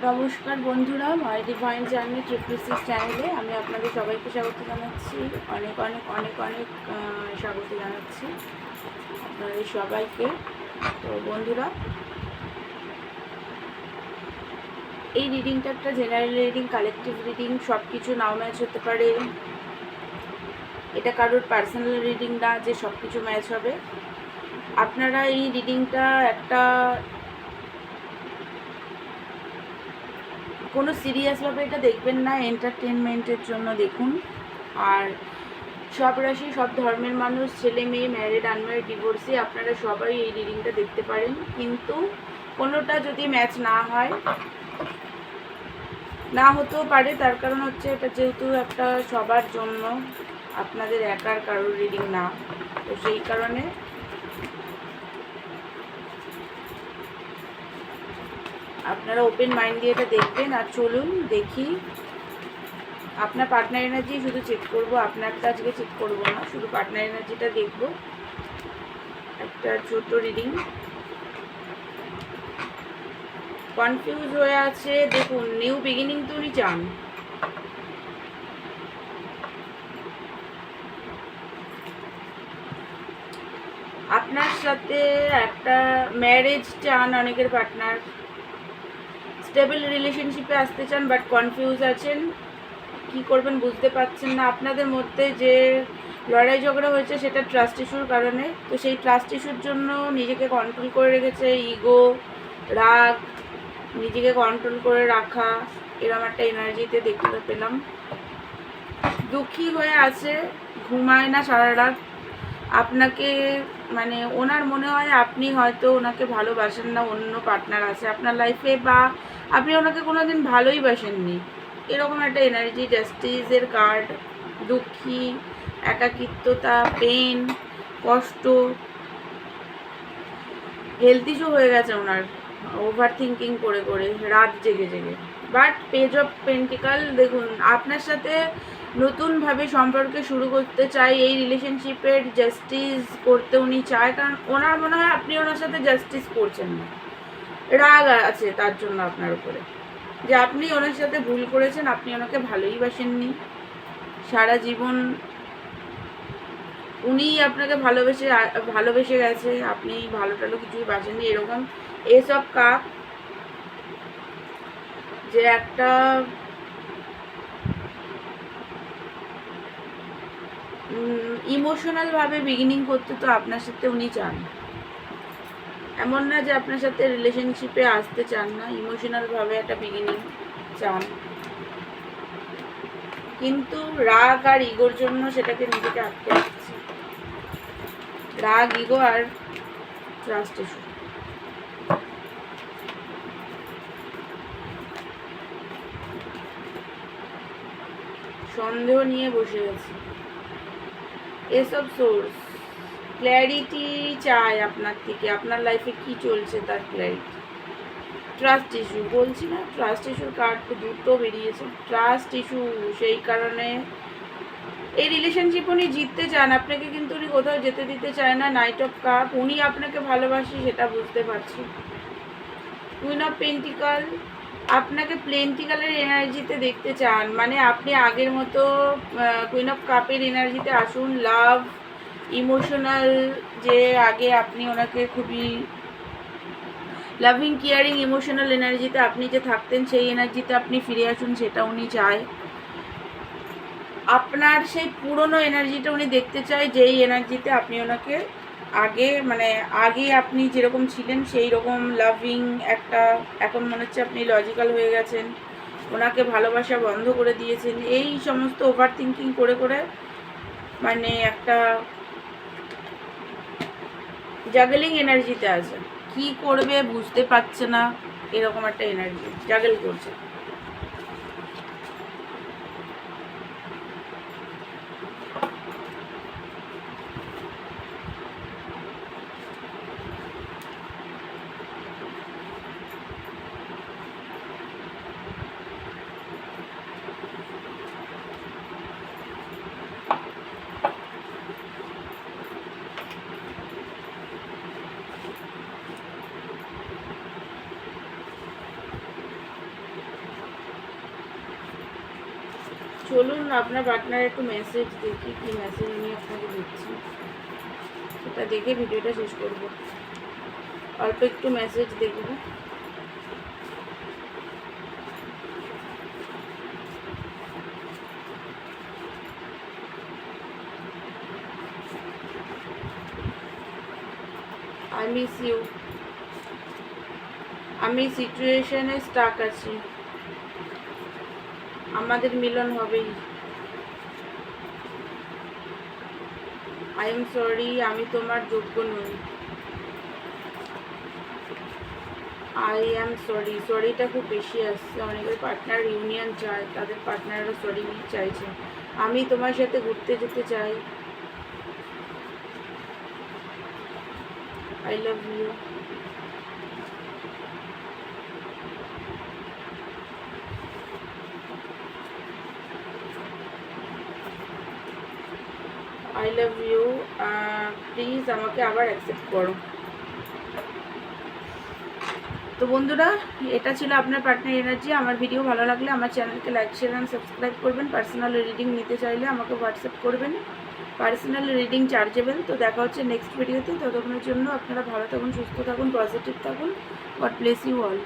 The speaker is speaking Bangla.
নমস্কার বন্ধুরা, মাই ডিভাইন জার্নি 666 চ্যানেলে আমি আপনাদের সবাইকে স্বাগত জানাচ্ছি। অনেক অনেক অনেক অনেক স্বাগত জানাচ্ছি আপনাদের সবাইকে। তো বন্ধুরা, এই রিডিংটা একটা জেনারেল রিডিং, কালেকটিভ রিডিং, সব কিছু নাও ম্যাচ হতে পারে। এটা কারোর পার্সোনাল রিডিং না যে সব কিছু ম্যাচ হবে। আপনারা এই রিডিংটা একটা কোনো সিরিয়াসভাবে এটা দেখবেন না, এন্টারটেনমেন্টের জন্য দেখুন। আর সব রাশি, সব ধর্মের মানুষ, ছেলে মেয়ে, ম্যারিড, আনম্যারিড, ডিভোর্সি, আপনারা সবাই এই রিডিংটা দেখতে পারেন। কিন্তু কোনোটা যদি ম্যাচ না হতেও পারে, তার কারণ হচ্ছে এটা যেহেতু একটা সবার জন্য, আপনাদের একার কারোর রিডিং না, তো সেই কারণে আপনারা ওপেন মাইন্ড দিয়ে এটা দেখবেন। আর চলুন দেখি, আপনার পার্টনার এনার্জি শুধু চেক করব, আপনারটা আজকে চেক করব না, শুধু পার্টনার এনার্জিটা দেখব। একটা ছোট রিডিং। কনফিউজ হয়ে আছে, দেখুন নিউ বিগিনিং তো উনি চান। আপনার সাথে একটা ম্যারেজ চান, অনেকের পার্টনার স্টেবল রিলেশনশিপে আসতে চান, বাট কনফিউজ আছেন, কি করবেন বুঝতে পারছেন না। আপনাদের মধ্যে যে লড়াই ঝগড়া হয়েছে সেটা ট্রাস্ট ইস্যুর কারণে। তো সেই ট্রাস্ট ইস্যুর জন্য নিজেকে কন্ট্রোল করে রেখেছে, ইগো, রাগ, নিজেকে কন্ট্রোল করে রাখা, এরকম একটা এনার্জিতে দেখতে পেলাম। দুঃখী হয়ে আছে, ঘুমায় না সারা রাত। আপনাকে মানে ওনার মনে হয় আপনি হয়তো ওনাকে ভালোবাসেন না, অন্য পার্টনার আছে আপনার লাইফে, বা আপনি ওনাকে কোনোদিন ভালোই বাসেননি, এরকম একটা এনার্জি। জাস্টিসের কার্ড। দুঃখী, একাকিত্বতা, পেন, কষ্ট, হেলথ ইস্যু হয়ে গেছে ওনার, ওভার থিঙ্কিং করে করে, রাত জেগে জেগে। বাট পেজ অফ পেন্টিকাল, দেখুন আপনার সাথে নতুনভাবে সম্পর্কে শুরু করতে চাই, এই রিলেশনশিপের জাস্টিস করতে উনি চায়, কারণ ওনার মনে হয় আপনি ওনার সাথে জাস্টিস করছেন না, রাগ আছে তার জন্য আপনার উপরে, যে আপনি ওনার সাথে ভুল করেছেন, আপনি ওনাকে ভালোই বাসেননি সারা জীবন, উনি আপনাকে ভালোবেসে গেছে, আপনি ভালো টালো কিছুই বাসেননি, এরকম। এসব কাপ, যে একটা ইমোশনালভাবে বিগিনিং করতে তো আপনার সাথে উনি চান, এমন না যে আপনার সাথে রিলেশনশিপে আসতে চান না, ইমোশনালভাবে একটা বিগিনিং চান, কিন্তু রাগ আর ইগোর জন্য সেটাকে নিজেকে আটকে রাখছে। রাগ, ইগো আর ট্রাস্ট ইস্যু। সন্দেহ নিয়ে বসে গেছে। এসব সোর্স ক্ল্যারিটি চায় আপনার থেকে, আপনার লাইফে কি চলছে তার ক্ল্যারিটি। ট্রাস্ট ইস্যু, বলছি না, ট্রাস্ট ইস্যুর কার্ড দুটো বেরিয়েছে, ট্রাস্ট ইস্যু। সেই কারণে এই রিলেশনশিপ উনি জিততে চান, আপনাকে কিন্তু উনি কোথাও যেতে দিতে চায় না। নাইট অফ কাপ, উনি আপনাকে ভালোবাসে সেটা বুঝতে পারছি। কুইন অফ পেন্টিকাল, আপনাকে প্লেন্টিকালের এনার্জিতে দেখতে চান, মানে আপনি আগের মতো কুইন অফ কাপের এনার্জিতে আসুন। লাভ, ইমোশনাল, যে আগে আপনি ওনাকে খুবই লাভিং, কেয়ারিং, ইমোশনাল এনার্জিতে আপনি যে থাকতেন, সেই এনার্জিতে আপনি ফিরে আসুন, সেটা উনি চায়। আপনার সেই পুরনো এনার্জিটা উনি দেখতে চায়, যেই এনার্জিতে আপনি ওনাকে আগে আপনি যেরকম ছিলেন সেই রকম লাভিং একটা। এখন মনে হচ্ছে আপনি লজিক্যাল হয়ে গেছেন, ওনাকে ভালোবাসা বন্ধ করে দিয়েছেন, এই সমস্ত ওভার থিঙ্কিং করে করে, মানে একটা জাগলিং এনার্জিতে আছে, কি করবে বুঝতে পারছে না, এরকম একটা এনার্জি জাগল করছে। চলুন আপনার পার্টনার একটু মেসেজ দেখি, কি মেসেজ উনি আপনাকে দিচ্ছি সেটা দেখে ভিডিওটা শেষ করব। অল্প একটু মেসেজ দেখব। আই মিস ইউ, আমি সিচুয়েশনে স্টাক আছি, আমাদের মিলন হবেই। আই এম সরি, আমি তোমার যোগ্য নই। আই অ্যাম সরি, সরিটা খুব বেশি আসছে। অনেকের পার্টনার ইউনিয়ন চায়, তাদের পার্টনাররা সরি চাইছে। আমি তোমার সাথে ঘুরতে যেতে চাই। I love you. আই লাভ ইউ, প্লিজ আমাকে আবার অ্যাকসেপ্ট করো। তো বন্ধুরা, এটা ছিল আপনার পার্টনার এনার্জি। আমার ভিডিও ভালো লাগলে আমার চ্যানেলকে লাইক শেয়ার অ্যান্ড সাবস্ক্রাইব করবেন। পার্সোনাল রিডিং নিতে চাইলে আমাকে হোয়াটসঅ্যাপ করবেন। Personal reading chargeable. তো দেখা হচ্ছে নেক্সট ভিডিওতে। ততক্ষণের জন্য আপনারা ভালো থাকুন, সুস্থ থাকুন, পজিটিভ থাকুন। God bless you all.